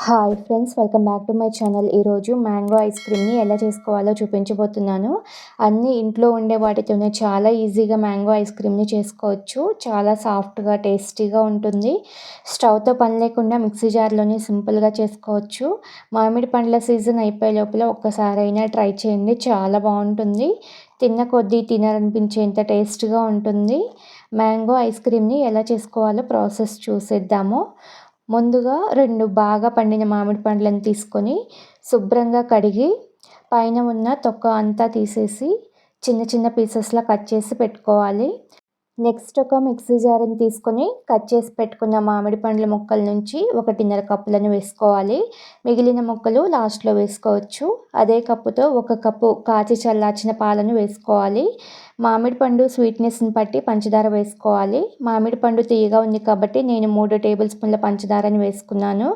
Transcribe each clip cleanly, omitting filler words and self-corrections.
Hi friends, welcome back to my channel. ఈరోజు mango ice క్రీమ్ని ఎలా చేసుకోవాలో చూపించబోతున్నాను. అన్నీ ఇంట్లో ఉండే వాటితోనే చాలా ఈజీగా మ్యాంగో ఐస్ క్రీమ్ని చేసుకోవచ్చు. చాలా సాఫ్ట్గా టేస్టీగా ఉంటుంది. స్టవ్తో పని లేకుండా మిక్సీ జార్లోనే సింపుల్గా చేసుకోవచ్చు. మామిడి పండ్ల సీజన్ అయిపోయే లోపల ఒక్కసారైనా ట్రై చేయండి, చాలా బాగుంటుంది. తిన్న కొద్దీ తినాలనిపించేంత టేస్ట్గా ఉంటుంది. మ్యాంగో ఐస్ క్రీమ్ని ఎలా చేసుకోవాలో ప్రాసెస్ చూసేద్దాము. ముందుగా 2 బాగా పండిన మామిడి పండ్లను తీసుకొని శుభ్రంగా కడిగి పైన ఉన్న తొక్క అంతా తీసేసి చిన్న చిన్న పీసెస్లా కట్ చేసి పెట్టుకోవాలి. నెక్స్ట్ ఒక మిక్సీ జార్ని తీసుకొని కట్ చేసి పెట్టుకున్న మామిడి పండ్ల ముక్కల నుంచి 1.5 కప్పులను వేసుకోవాలి. మిగిలిన ముక్కలు లాస్ట్లో వేసుకోవచ్చు. అదే కప్పుతో 1 కప్పు కాచి చల్లార్చిన పాలను వేసుకోవాలి. మామిడి పండు స్వీట్నెస్ని బట్టి పంచదార వేసుకోవాలి. మామిడి పండు తీయగా ఉంది కాబట్టి నేను 3 టేబుల్ స్పూన్ల పంచదారని వేసుకున్నాను.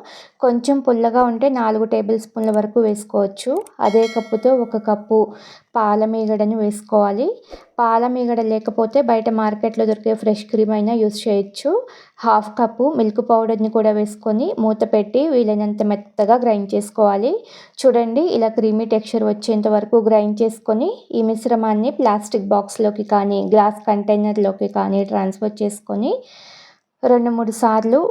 కొంచెం పుల్లగా ఉంటే 4 టేబుల్ స్పూన్ల వరకు వేసుకోవచ్చు. అదే కప్పుతో 1 కప్పు పాల మీగడని వేసుకోవాలి. పాల మీగడ లేకపోతే బయట మార్కెట్లో దొరికే ఫ్రెష్ క్రీమ్ అయినా యూస్ చేయొచ్చు. 1/2 కప్పు మిల్క్ పౌడర్ని కూడా వేసుకొని మూత పెట్టి వీలైనంత మెత్తగా గ్రైండ్ చేసుకోవాలి. చూడండి, ఇలా క్రీమీ టెక్స్చర్ వచ్చేంత వరకు గ్రైండ్ చేసుకొని ఈ మిశ్రమాన్ని ప్లాస్టిక్ బాక్స్లోకి కానీ గ్లాస్ కంటైనర్లోకి కానీ ట్రాన్స్ఫర్ చేసుకొని 2-3 సార్లు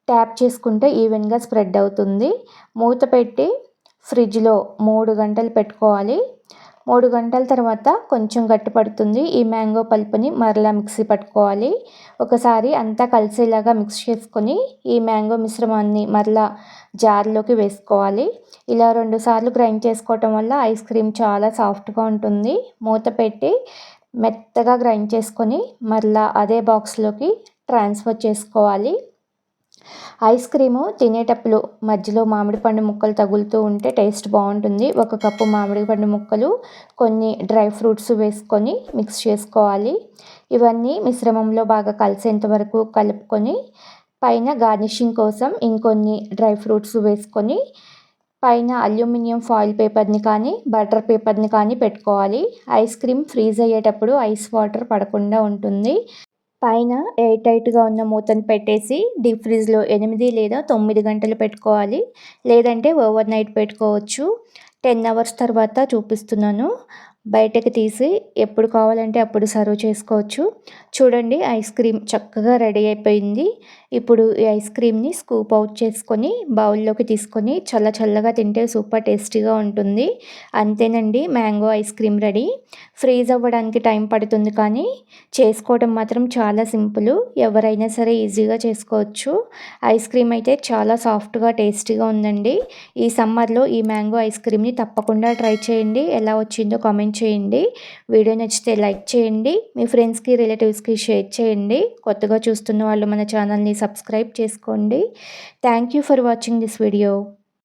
ట్యాప్ చేసుకుంటే ఈవెన్గా స్ప్రెడ్ అవుతుంది. మూత పెట్టి ఫ్రిడ్జ్లో 3 గంటలు పెట్టుకోవాలి. 3 గంటల తర్వాత కొంచెం గట్టి పడుతుంది. ఈ మ్యాంగో పల్పుని మరలా మిక్సీ పట్టుకోవాలి. ఒకసారి అంతా కలిసేలాగా మిక్స్ చేసుకొని ఈ మ్యాంగో మిశ్రమాన్ని మరలా జార్లోకి వేసుకోవాలి. ఇలా 2 సార్లు గ్రైండ్ చేసుకోవటం వల్ల ఐస్ క్రీమ్ చాలా సాఫ్ట్గా ఉంటుంది. మూత పెట్టి మెత్తగా గ్రైండ్ చేసుకొని మరలా అదే బాక్స్లోకి ట్రాన్స్ఫర్ చేసుకోవాలి. ఐస్ క్రీము తినేటప్పుడు మధ్యలో మామిడి పండు ముక్కలు తగులుతూ ఉంటే టేస్ట్ బాగుంటుంది. 1 కప్పు మామిడి పండు ముక్కలు, కొన్ని డ్రై ఫ్రూట్స్ వేసుకొని మిక్స్ చేసుకోవాలి. ఇవన్నీ మిశ్రమంలో బాగా కలిసేంత వరకు కలుపుకొని పైన గార్నిషింగ్ కోసం ఇంకొన్ని డ్రై ఫ్రూట్స్ వేసుకొని పైన అల్యూమినియం ఫాయిల్ పేపర్ని కానీ బటర్ పేపర్ని కానీ పెట్టుకోవాలి. ఐస్ క్రీమ్ ఫ్రీజ్ అయ్యేటప్పుడు ఐస్ వాటర్ పడకుండా ఉంటుంది. పైన ఎయిర్ టైట్గా ఉన్న మూతను పెట్టేసి డీప్ ఫ్రిడ్జ్లో 8 లేదా 9 గంటలు పెట్టుకోవాలి. లేదంటే ఓవర్ నైట్ పెట్టుకోవచ్చు. 10 అవర్స్ తర్వాత చూపిస్తున్నాను. బయటకు తీసి ఎప్పుడు కావాలంటే అప్పుడు సర్వ్ చేసుకోవచ్చు. చూడండి, ఐస్ క్రీమ్ చక్కగా రెడీ అయిపోయింది. ఇప్పుడు ఈ ఐస్ క్రీమ్ని స్కూప్ అవుట్ చేసుకొని బౌల్లోకి తీసుకొని చల్లగా తింటే సూపర్ టేస్టీగా ఉంటుంది. అంతేనండి, mango ice cream ready. Freeze అవ్వడానికి టైం పడుతుంది కానీ చేసుకోవడం మాత్రం చాలా సింపుల్. ఎవరైనా సరే ఈజీగా చేసుకోవచ్చు. ఐస్ క్రీమ్ అయితే చాలా సాఫ్ట్గా టేస్టీగా ఉందండి. ఈ సమ్మర్లో ఈ మ్యాంగో ఐస్ క్రీమ్ని తప్పకుండా ట్రై చేయండి. ఎలా వచ్చిందో కామెంట్ చేయండి. వీడియో నచ్చితే లైక్ చేయండి. మీ ఫ్రెండ్స్కి రిలేటివ్స్కి షేర్ చేయండి. కొత్తగా చూస్తున్న వాళ్ళు మన ఛానల్ని సబ్స్క్రైబ్ చేసుకోండి. Thank you for watching this video.